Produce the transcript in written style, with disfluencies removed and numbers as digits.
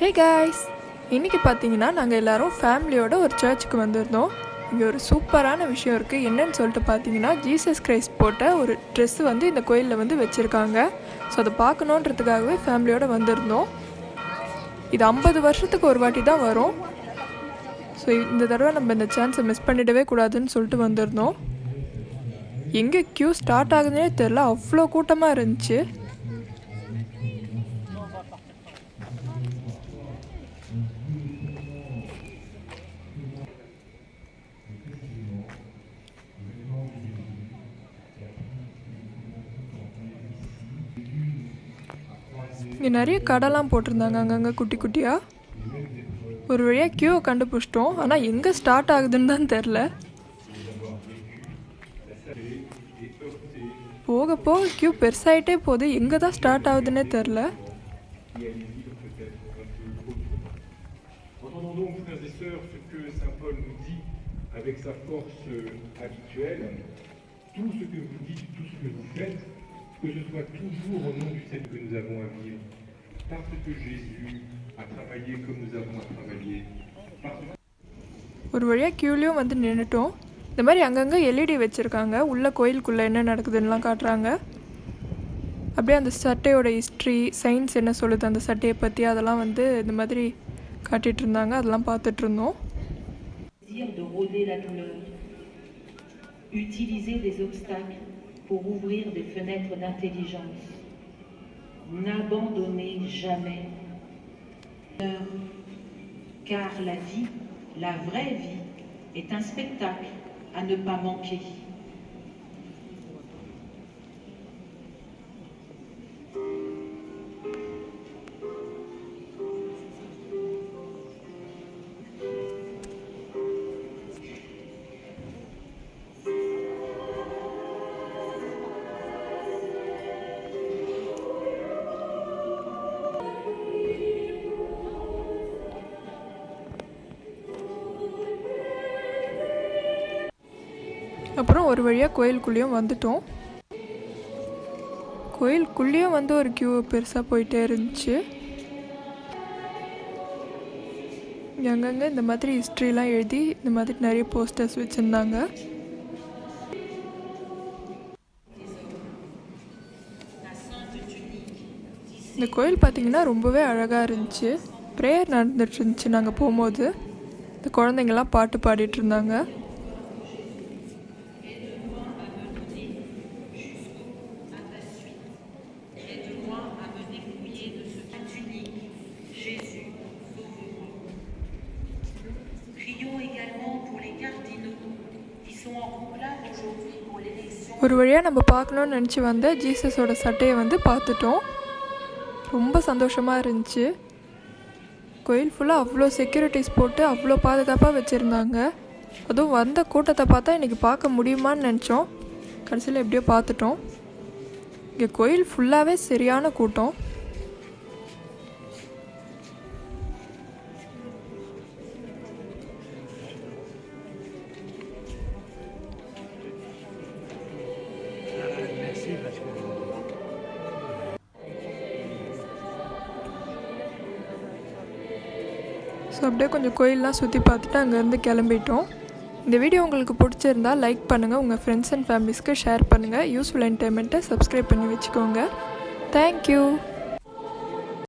Hey guys, இன்றைக்கி பார்த்தீங்கன்னா நாங்கள் எல்லோரும் ஃபேமிலியோட ஒரு சர்ச்சுக்கு வந்திருந்தோம். இங்கே ஒரு சூப்பரான விஷயம் இருக்குது. என்னன்னு சொல்லிட்டு பார்த்தீங்கன்னா, ஜீசஸ் கிரைஸ்ட் போட்ட ஒரு ட்ரெஸ்ஸு வந்து இந்த கோயிலில் வந்து வச்சுருக்காங்க. ஸோ அதை பார்க்கணுன்றதுக்காகவே ஃபேமிலியோடு வந்திருந்தோம். இது 50 வருஷத்துக்கு ஒரு வாட்டி தான் வரும். ஸோ இந்த தடவை நம்ம இந்த சான்ஸை மிஸ் பண்ணிடவே கூடாதுன்னு சொல்லிட்டு வந்திருந்தோம். எங்கே க்யூ ஸ்டார்ட் ஆகுதுன்னே தெரில, அவ்வளோ கூட்டமாக இருந்துச்சு. இங்கே நிறைய கடைலாம் போட்டிருந்தாங்க அங்கங்கே குட்டி குட்டியாக. ஒரு வழியாக க்யூவை கண்டுபிடிச்சிட்டோம். ஆனால் எங்கே ஸ்டார்ட் ஆகுதுன்னு தான் தெரில. போக போக க்யூ பெருசாகிட்டே போகுது, எங்கே தான் ஸ்டார்ட் ஆகுதுன்னே தெரில. Que ce soit toujours au nom du Seigneur que nous avons à vivre, parce que Jésus a travaillé comme nous avons à travailler. ஒரு வழியாக க்யூலையும் வந்து நின்றுட்டோம். இந்த மாதிரி அங்கங்கே எல்இடி வச்சுருக்காங்க. உள்ள கோயிலுக்குள்ளே என்ன நடக்குதுன்னெலாம் காட்டுறாங்க. அப்படியே அந்த சட்டையோட ஹிஸ்ட்ரி, சயின்ஸ் என்ன சொல்லுது அந்த சட்டையை பற்றி, அதெல்லாம் வந்து இந்த மாதிரி காட்டிகிட்டு இருந்தாங்க. அதெல்லாம் பார்த்துட்ருந்தோம். Pour ouvrir des fenêtres d'intelligence. N'abandonnez jamais. Car la vie, la vraie vie, est un spectacle à ne pas manquer. அப்புறம் ஒரு வழியாக கோயிலுக்குள்ளேயும் வந்துட்டோம். கோயிலுக்குள்ளேயும் வந்து ஒரு க்யூ பெருசாக போயிட்டே இருந்துச்சு. அங்கங்கே இந்த மாதிரி ஹிஸ்ட்ரிலாம் எழுதி இந்த மாதிரி நிறைய போஸ்டர்ஸ் வச்சுருந்தாங்க. இந்த கோயில் பார்த்திங்கன்னா ரொம்பவே அழகாக இருந்துச்சு. ப்ரேயர் நடந்துட்டு இருந்துச்சு. நாங்கள் போகும்போது இந்த குழந்தைங்கள்லாம் பாட்டு பாடிட்டு இருந்தாங்க. ஒரு வழியாக நம்ம பார்க்கணுன்னு நினச்சி வந்த ஜீசஸோட சட்டையை வந்து பார்த்துட்டோம். ரொம்ப சந்தோஷமாக இருந்துச்சு. கோயில் ஃபுல்லாக அவ்வளோ செக்யூரிட்டிஸ் போட்டு அவ்வளோ பாதுகாப்பாக வச்சுருந்தாங்க. அதுவும் வந்த கூட்டத்தை பார்த்தா இன்றைக்கி பார்க்க முடியுமான்னு நினச்சோம். கடைசியில் எப்படியோ பார்த்துட்டோம். இங்கே கோயில் ஃபுல்லாகவே சரியான கூட்டம். ஸோ அப்படியே கொஞ்சம் கோயிலெலாம் சுற்றி பார்த்துட்டு அங்கேருந்து கிளம்பிட்டோம். இந்த வீடியோ உங்களுக்கு பிடிச்சிருந்தால் லைக் பண்ணுங்கள், உங்கள் ஃப்ரெண்ட்ஸ் அண்ட் ஃபேமிலிஸ்க்கு ஷேர் பண்ணுங்கள். யூஸ்ஃபுல் என்டர்டைன்மெண்ட்டை சப்ஸ்கிரைப் பண்ணி வச்சுக்கோங்க. தேங்க்யூ.